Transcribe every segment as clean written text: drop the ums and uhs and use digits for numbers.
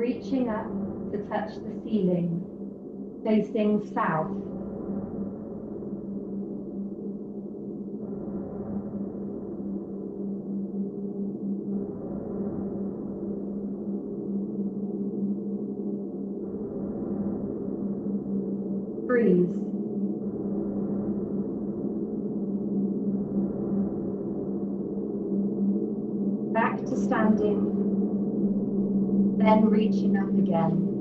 reaching up to touch the ceiling, facing south. Breathe. Back to standing, then reaching up again.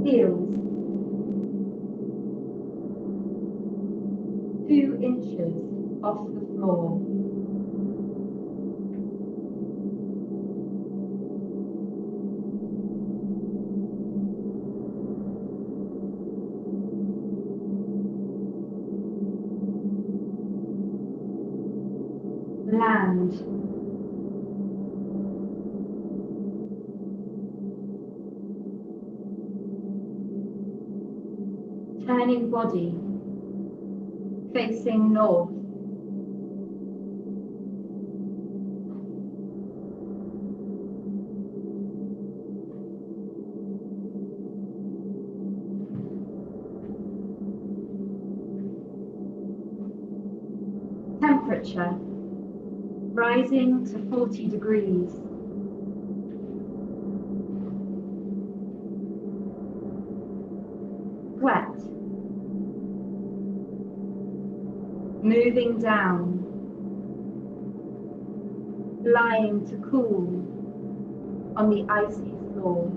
Heels. 2 inches off the floor. Land. Turning body, facing north. Temperature. Rising to 40 degrees. Wet. Moving down. Lying to cool on the icy floor.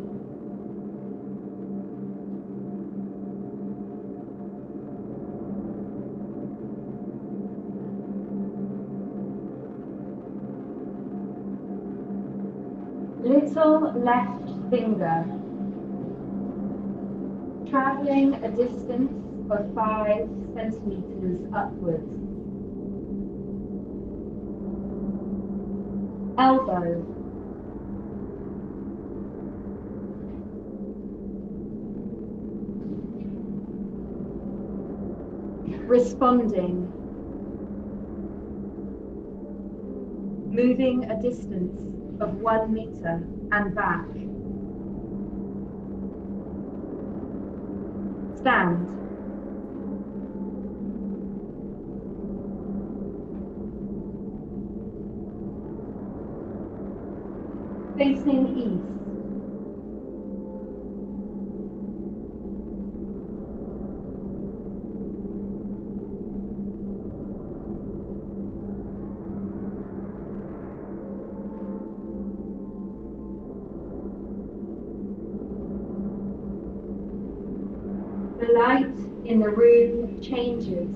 Little left finger, travelling a distance of 5 centimetres upwards. Elbow, responding, moving a distance of 1 metre and back. Stand. Facing east. The light in the room changes.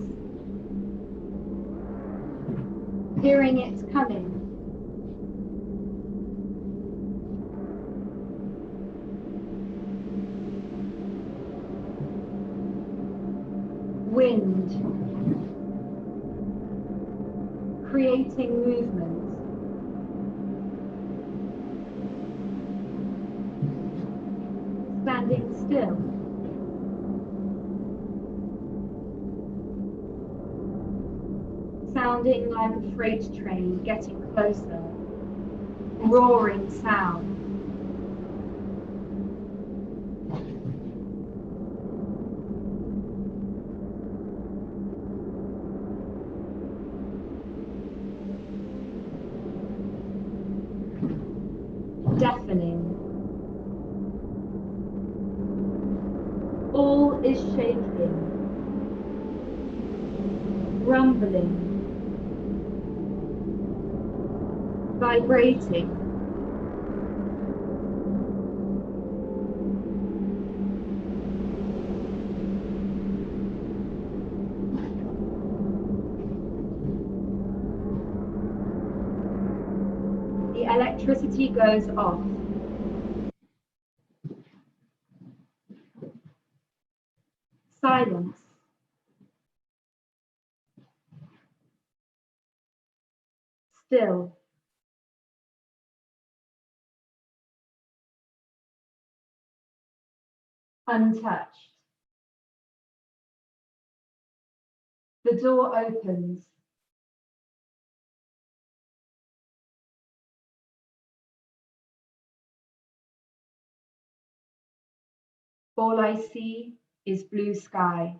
Hearing it coming. Wind. Creating movement. Standing still. Sounding like a freight train getting closer. Roaring sound. Deafening. All is shaking. Rumbling. Vibrating. The electricity goes off. Silence. Still. Untouched. The door opens. All I see is blue sky.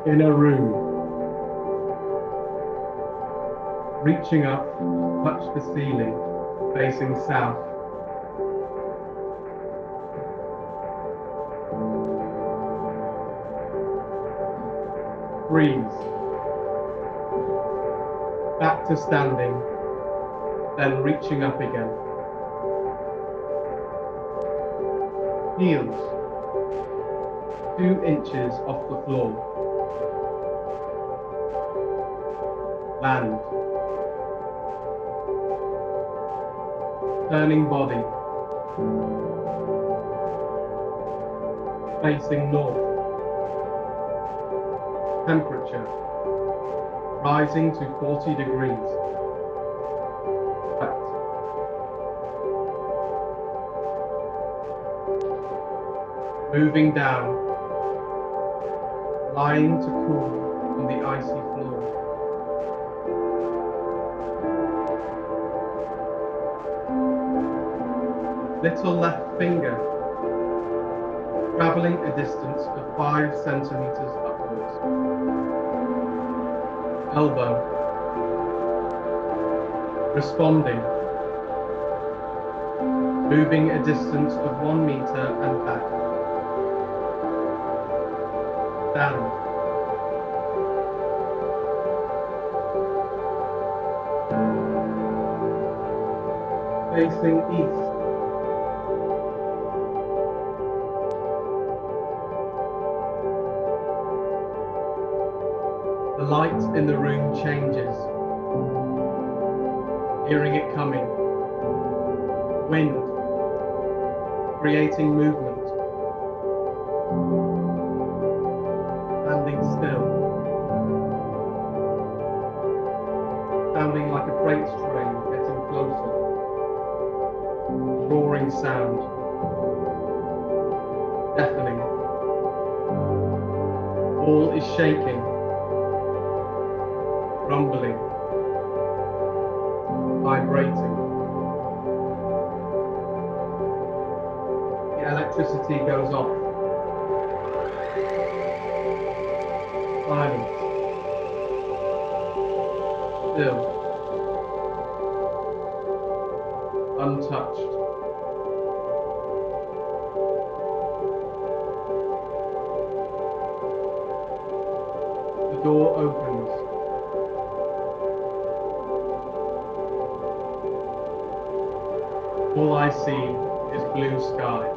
In a room, reaching up to touch the ceiling, facing south. Freeze. Back to standing, then reaching up again. Heels, 2 inches off the floor. Land. Turning body. Facing north. Temperature. Rising to 40 degrees. Wet. Moving down. Lying to cool on the icy floor. Little left finger, travelling a distance of 5 centimeters upwards. Elbow, responding, moving a distance of 1 meter and back. Stand. Facing east. The light in the room changes. Hearing it coming. Wind. Creating movement. Standing still. Sounding like a sound, deafening. All is shaking, rumbling, vibrating. The electricity goes off. Silence. Still. Untouched. The door opens. All I see is blue sky.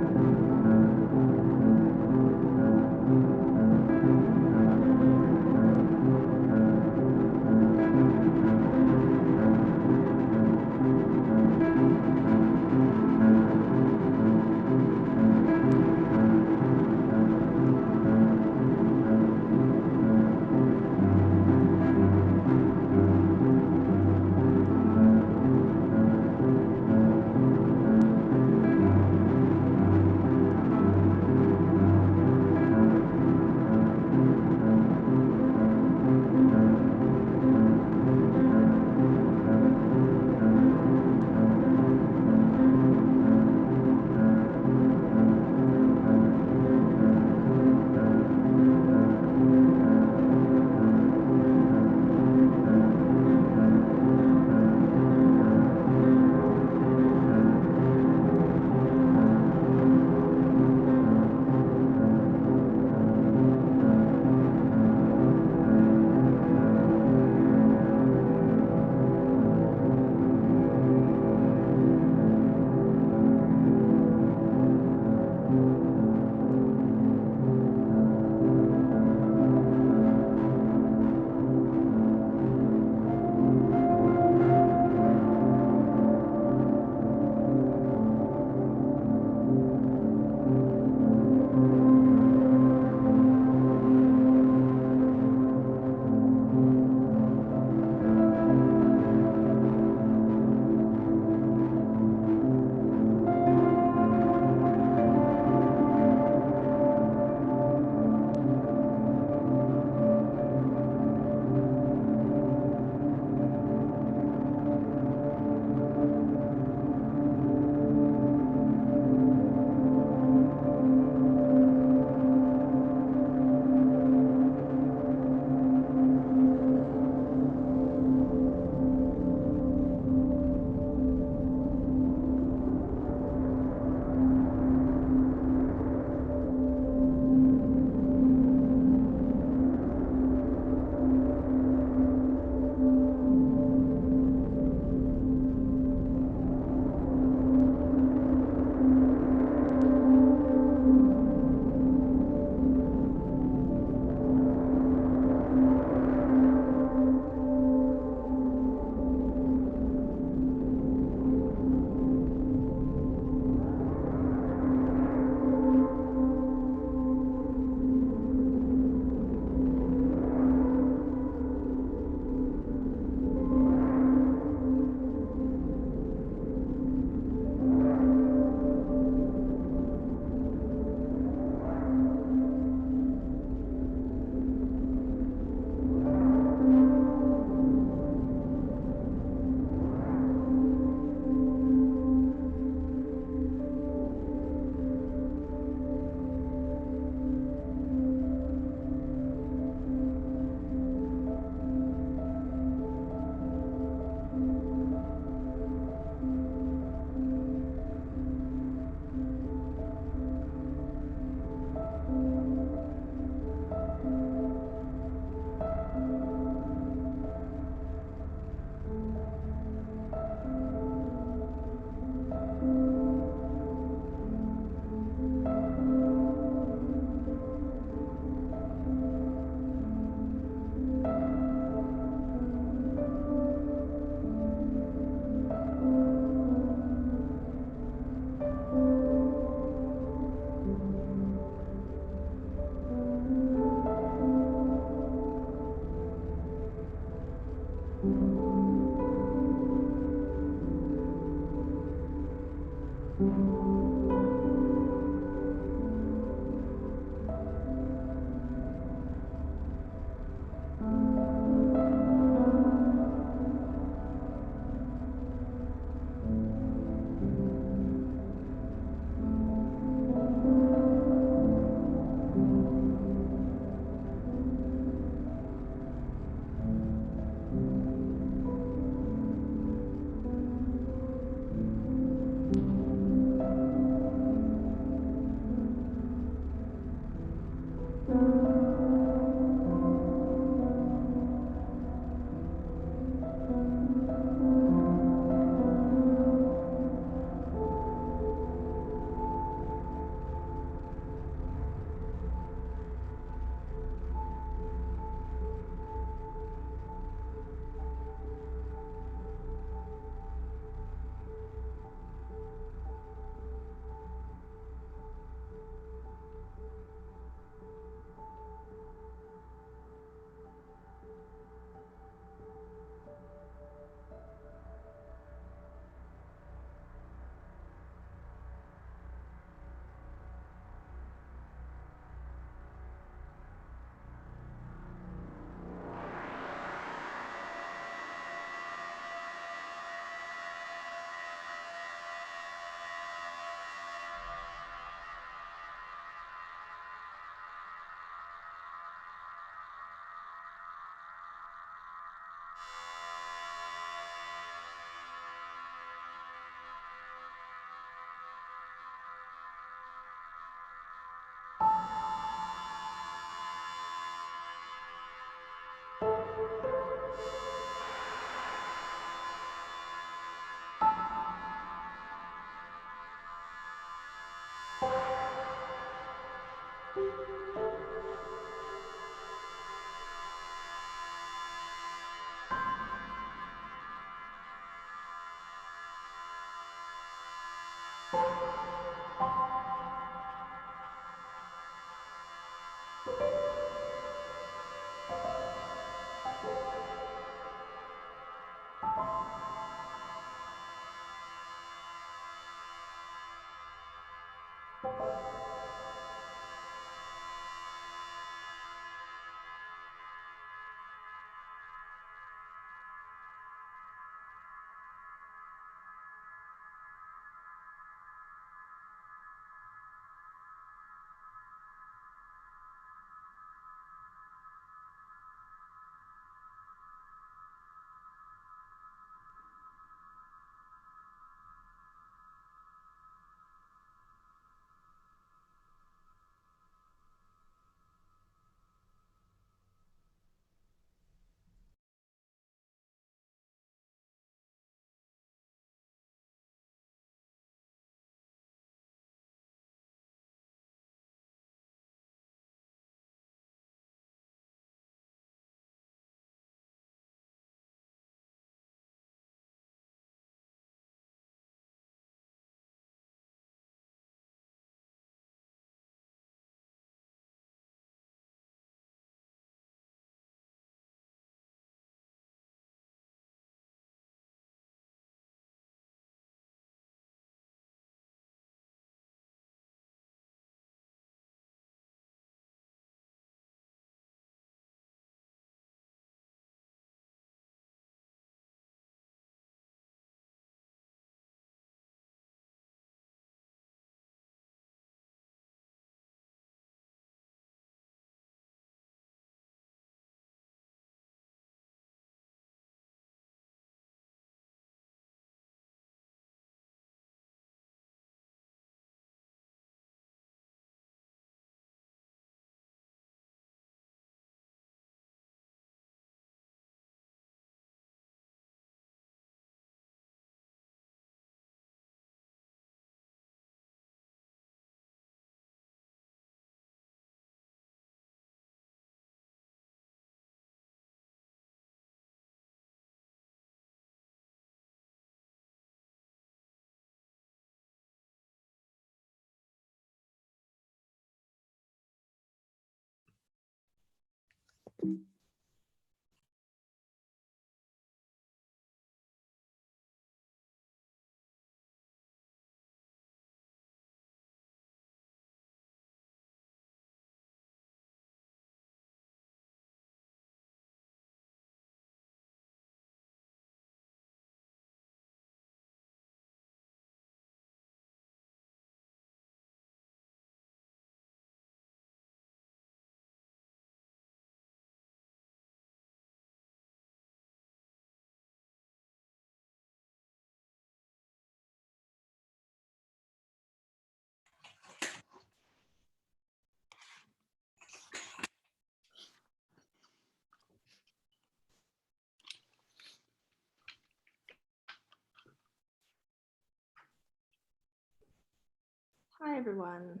Hi, everyone.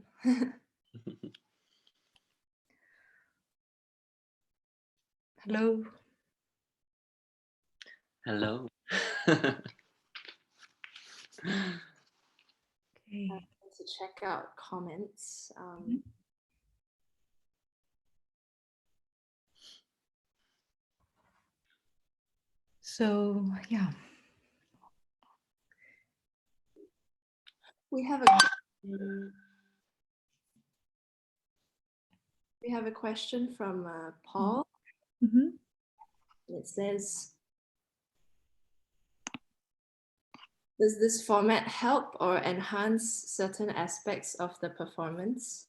Hello. Hello. Okay. To check out comments. So, yeah. We have a question from Paul. Mm-hmm. It says, does this format help or enhance certain aspects of the performance?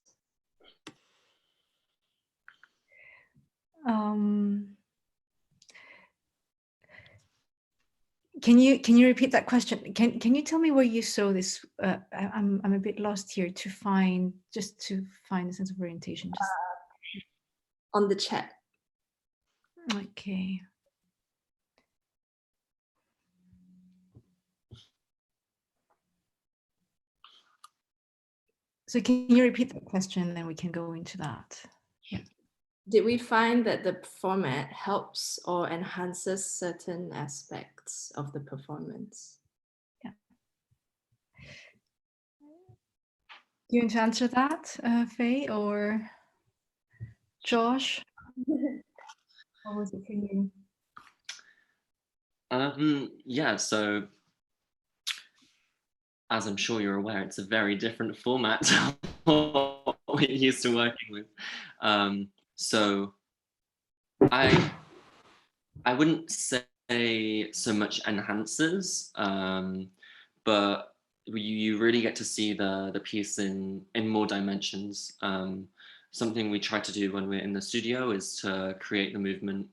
Can you repeat that question? Can you tell me where you saw this? I'm a bit lost here to find a sense of orientation. Just on the chat. Okay. So can you repeat the question, then we can go into that. Yeah. Did we find that the format helps or enhances certain aspects of the performance? Yeah. Do you want to answer that, Faye or Josh? What was it for you? Yeah, so as I'm sure you're aware, it's a very different format to what we're used to working with. So I wouldn't say so much enhances, but you really get to see the piece in more dimensions. Something we try to do when we're in the studio is to create the movement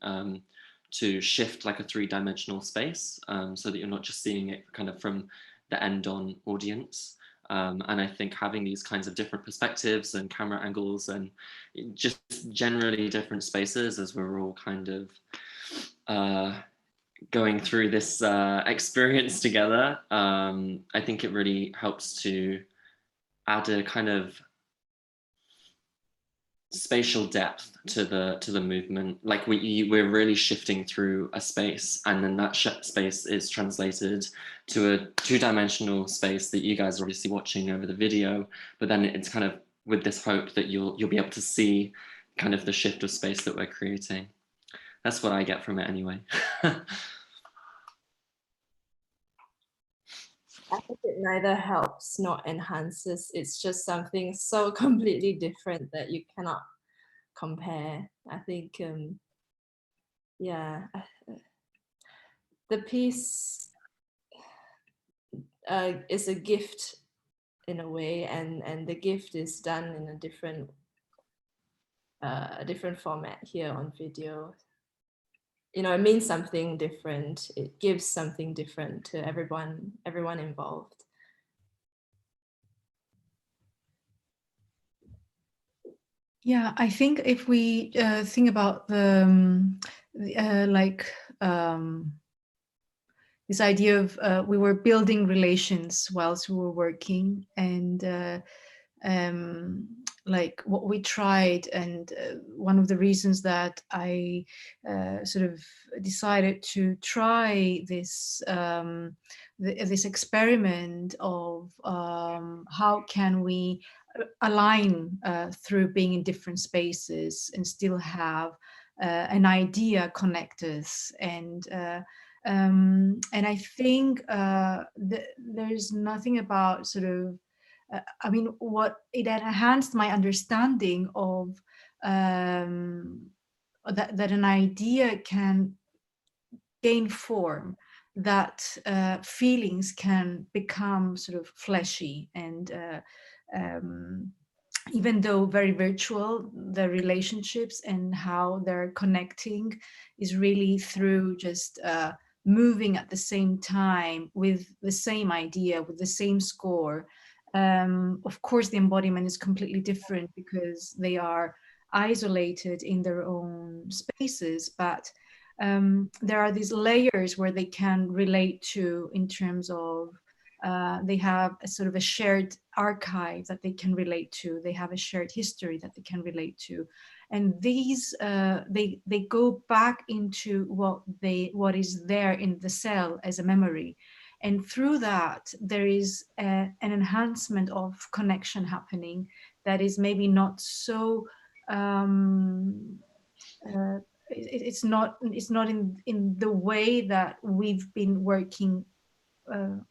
to shift like a three-dimensional space, so that you're not just seeing it kind of from the end-on audience. And I think having these kinds of different perspectives and camera angles and just generally different spaces as we're all kind of going through this experience together, I think it really helps to add a kind of spatial depth to the movement. Like we're really shifting through a space, and then that space is translated to a two-dimensional space that you guys are obviously watching over the video, but then it's kind of with this hope that you'll be able to see kind of the shift of space that we're creating. That's what I get from it anyway. I think it neither helps nor enhances. It's just something so completely different that you cannot compare. I think, yeah, the piece is a gift in a way, and the gift is done in a different format here on video. You know, it means something different. It gives something different to everyone involved. Yeah, I think if we think about the this idea of we were building relations whilst we were working, and like what we tried, and one of the reasons that I sort of decided to try this this experiment of how can we align through being in different spaces and still have an idea connect us, and I think there's nothing about sort of I mean, what it enhanced my understanding of that an idea can gain form, that feelings can become sort of fleshy, and even though very virtual, the relationships and how they're connecting is really through just moving at the same time with the same idea, with the same score. Of course, the embodiment is completely different because they are isolated in their own spaces, but there are these layers where they can relate to in terms of They have a sort of a shared archive that they can relate to. They have a shared history that they can relate to. And these, they go back into what is there in the cell as a memory. And through that, there is an enhancement of connection happening that is maybe not so, it's not in the way that we've been working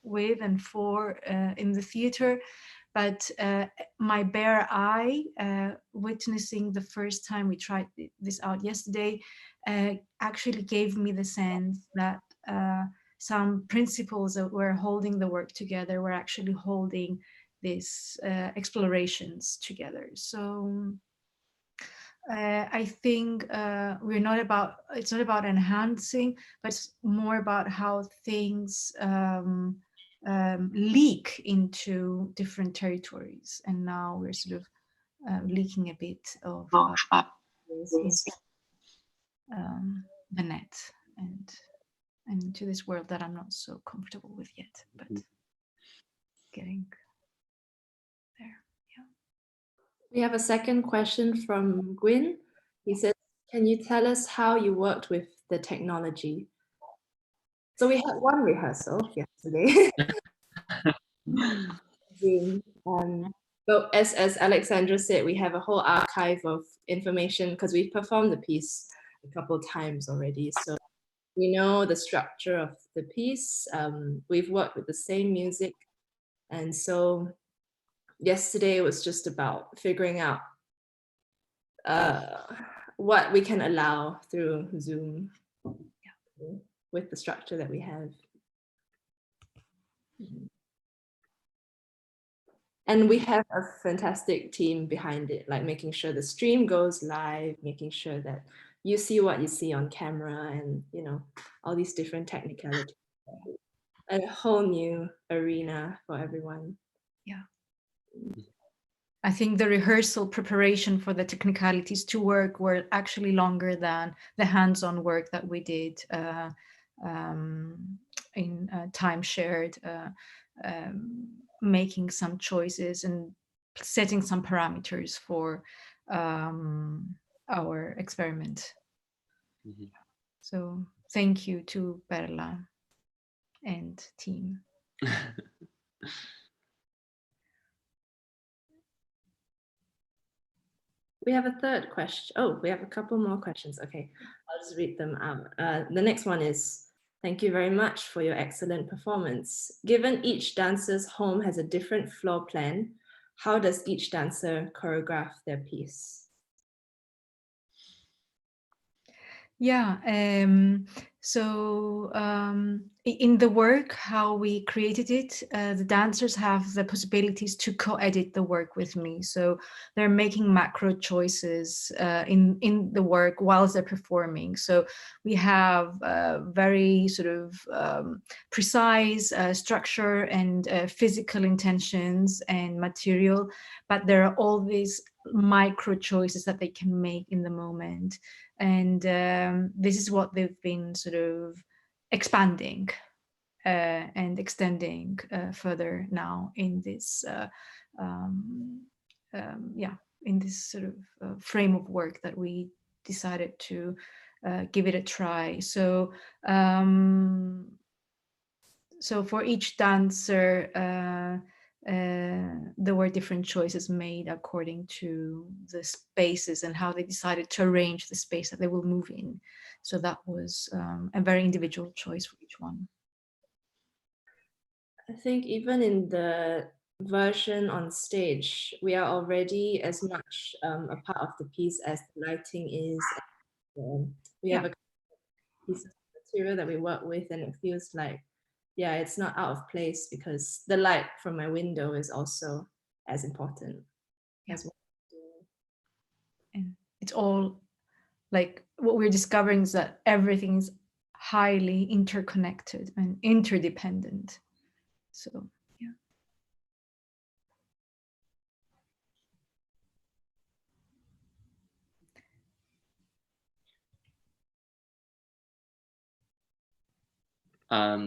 with and for in the theater, but my bare eye, witnessing the first time we tried this out yesterday, actually gave me the sense that some principles that were holding the work together were actually holding these explorations together. So I think it's not about enhancing, but it's more about how things leak into different territories. And now we're sort of leaking a bit of the net and into this world that I'm not so comfortable with yet, but getting there. We have a second question from Gwyn. He says, can you tell us how you worked with the technology? So we had one rehearsal yesterday. But as Alexandra said, we have a whole archive of information because we've performed the piece a couple of times already. So we know the structure of the piece. We've worked with the same music. And so yesterday was just about figuring out what we can allow through Zoom with the structure that we have. And we have a fantastic team behind it, like making sure the stream goes live, making sure that you see what you see on camera, and you know, all these different technicalities. A whole new arena for everyone. Yeah. I think the rehearsal preparation for the technicalities to work were actually longer than the hands-on work that we did in time shared, making some choices and setting some parameters for our experiment. Mm-hmm. So thank you to Perla and team. We have a third question. Oh, we have a couple more questions. Okay, I'll just read them out. The next one is, thank you very much for your excellent performance. Given each dancer's home has a different floor plan, how does each dancer choreograph their piece? Yeah, so in the work, how we created it, the dancers have the possibilities to co-edit the work with me. So they're making macro choices in the work whilst they're performing. So we have very sort of precise structure and physical intentions and material, but there are all these micro choices that they can make in the moment. And this is what they've been sort of expanding and extending further now in this, in this sort of frame of work that we decided to give it a try. So, so for each dancer, there were different choices made according to the spaces and how they decided to arrange the space that they will move in. So that was a very individual choice for each one. I think even in the version on stage, we are already as much a part of the piece as the lighting is. We have a piece of material that we work with, and it feels like, yeah, it's not out of place because the light from my window is also as important as well. And it's all like what we're discovering is that everything is highly interconnected and interdependent. So, yeah.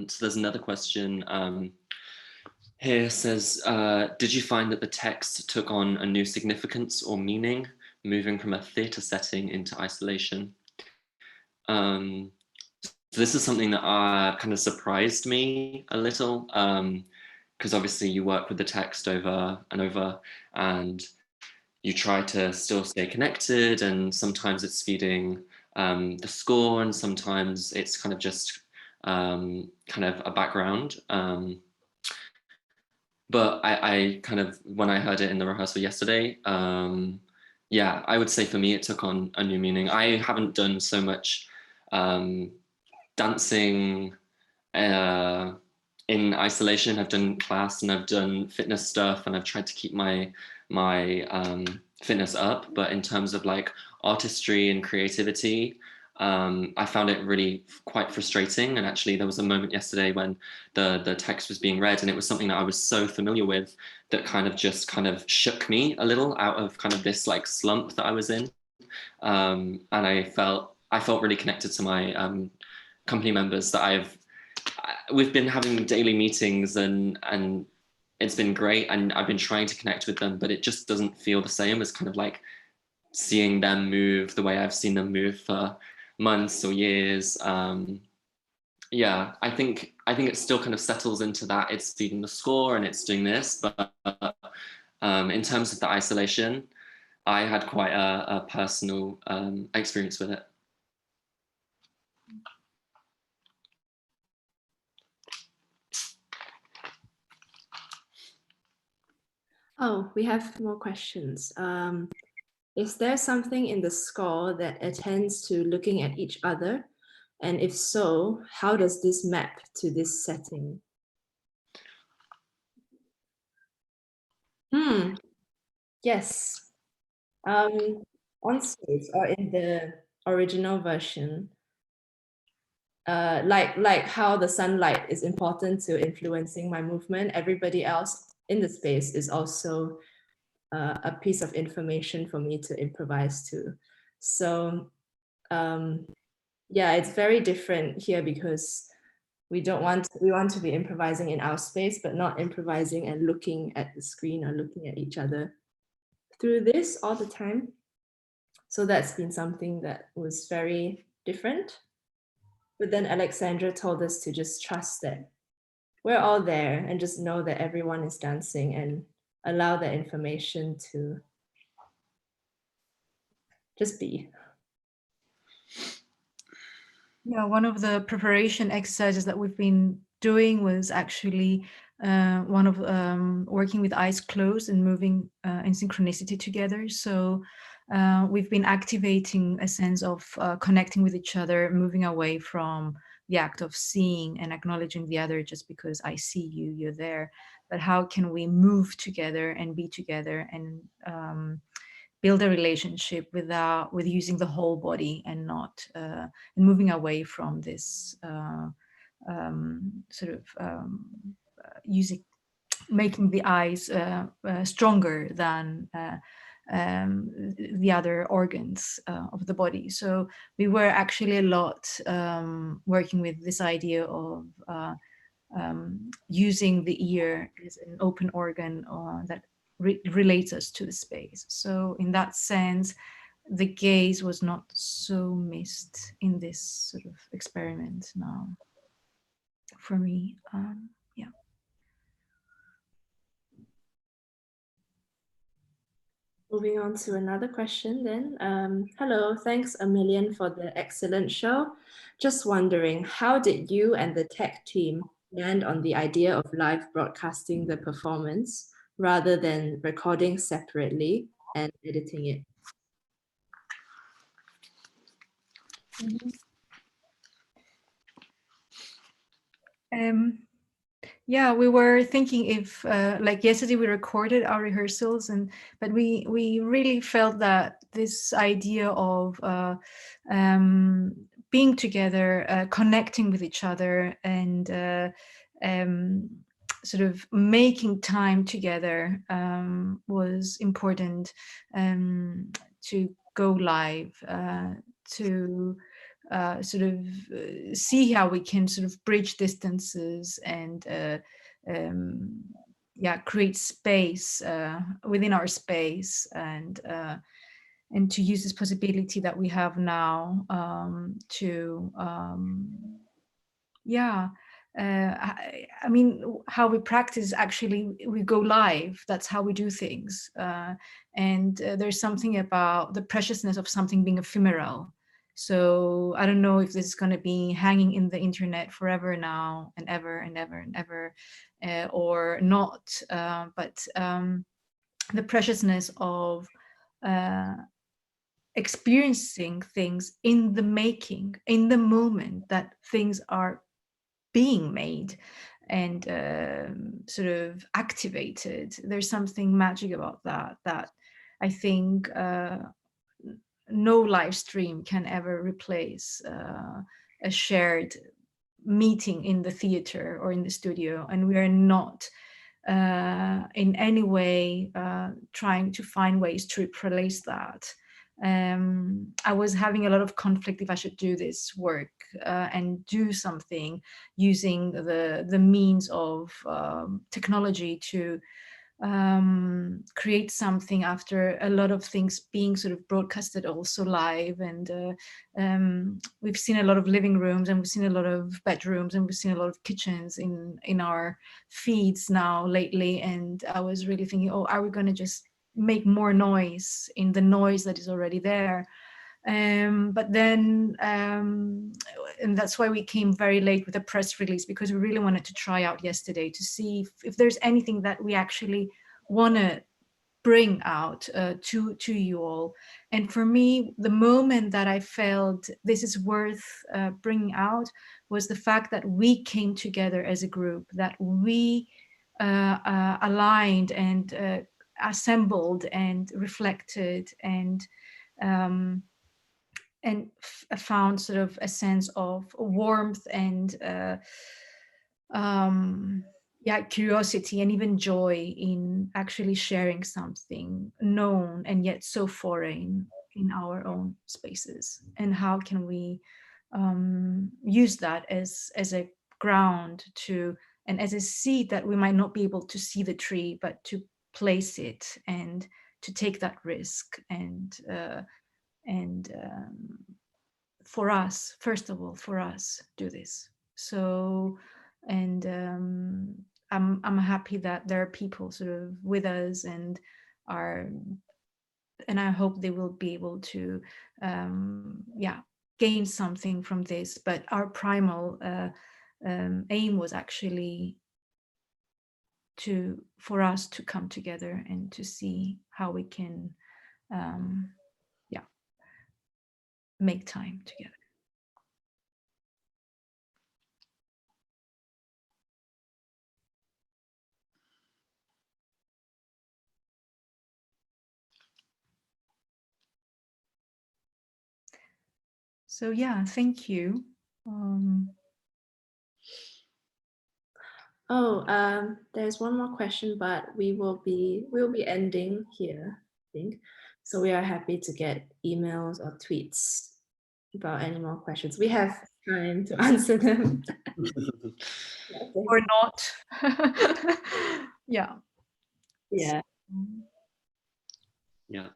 So there's another question. Here says, did you find that the text took on a new significance or meaning, moving from a theatre setting into isolation? So this is something that kind of surprised me a little, because obviously you work with the text over and over, and you try to still stay connected, and sometimes it's feeding the score, and sometimes it's kind of just kind of a background. But I kind of, when I heard it in the rehearsal yesterday, yeah, I would say for me it took on a new meaning. I haven't done so much dancing in isolation. I've done class and I've done fitness stuff, and I've tried to keep my fitness up. But in terms of like artistry and creativity, I found it really quite frustrating. And actually there was a moment yesterday when the text was being read, and it was something that I was so familiar with that kind of just kind of shook me a little out of kind of this like slump that I was in. And I felt really connected to my company members that we've been having daily meetings, and it's been great, and I've been trying to connect with them, but it just doesn't feel the same as kind of like seeing them move the way I've seen them move for months or years. Yeah, I think it still kind of settles into that it's feeding the score and it's doing this, but in terms of the isolation, I had quite a personal experience with it. Oh, we have more questions. Is there something in the score that attends to looking at each other? And if so, how does this map to this setting? Yes. On stage or in the original version, like how the sunlight is important to influencing my movement, everybody else in the space is also a piece of information for me to improvise to. So yeah, it's very different here because we want to be improvising in our space, but not improvising and looking at the screen or looking at each other through this all the time. So that's been something that was very different. But then Alexandra told us to just trust that we're all there and just know that everyone is dancing and allow that information to just be. Yeah, one of the preparation exercises that we've been doing was actually one of working with eyes closed and moving in synchronicity together. So we've been activating a sense of connecting with each other, moving away from the act of seeing and acknowledging the other just because I see you, you're there. But how can we move together and be together and build a relationship with using the whole body and not moving away from this making the eyes stronger than the other organs of the body. So we were actually a lot working with this idea of using the ear as an open organ that relates us to the space. So in that sense, the gaze was not so missed in this sort of experiment now for me. Yeah. Moving on to another question then. Hello, thanks a million for the excellent show. Just wondering, how did you and the tech team land on the idea of live broadcasting the performance rather than recording separately and editing it? Yeah, we were thinking if like yesterday we recorded our rehearsals, but we really felt that this idea of being together, connecting with each other, and sort of making time together was important to go live, to sort of see how we can sort of bridge distances and create space within our space, and to use this possibility that we have now to I mean, how we practice, actually we go live. That's how we do things, and there's something about the preciousness of something being ephemeral. So I don't know if this is going to be hanging in the internet forever now and ever and ever and ever, or not, but the preciousness of experiencing things in the making, in the moment that things are being made and sort of activated. There's something magic about that, that I think no live stream can ever replace a shared meeting in the theater or in the studio. And we are not in any way trying to find ways to replace that. I was having a lot of conflict if I should do this work and do something using the means of technology to create something after a lot of things being sort of broadcasted also live. And we've seen a lot of living rooms, and we've seen a lot of bedrooms, and we've seen a lot of kitchens in our feeds now lately. And I was really thinking, oh, are we going to just make more noise in the noise that is already there? But then, and that's why we came very late with a press release, because we really wanted to try out yesterday to see if there's anything that we actually want to bring out to you all. And for me, the moment that I felt this is worth bringing out was the fact that we came together as a group, that we aligned and assembled and reflected and found sort of a sense of warmth and curiosity and even joy in actually sharing something known and yet so foreign in our own spaces. And how can we use that as a ground to, and as a seed that we might not be able to see the tree, but to place it and to take that risk and for us, first of all, for us, do this. So, and I'm happy that there are people sort of with us and I hope they will be able to, gain something from this. But our primal aim was actually for us to come together and to see how we can make time together. So yeah, thank you. There's one more question, but we'll be ending here, I think. So we are happy to get emails or tweets about any more questions. We have time to answer them. Or not. Yeah. Yeah. Yeah.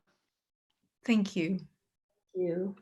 Thank you. Thank you.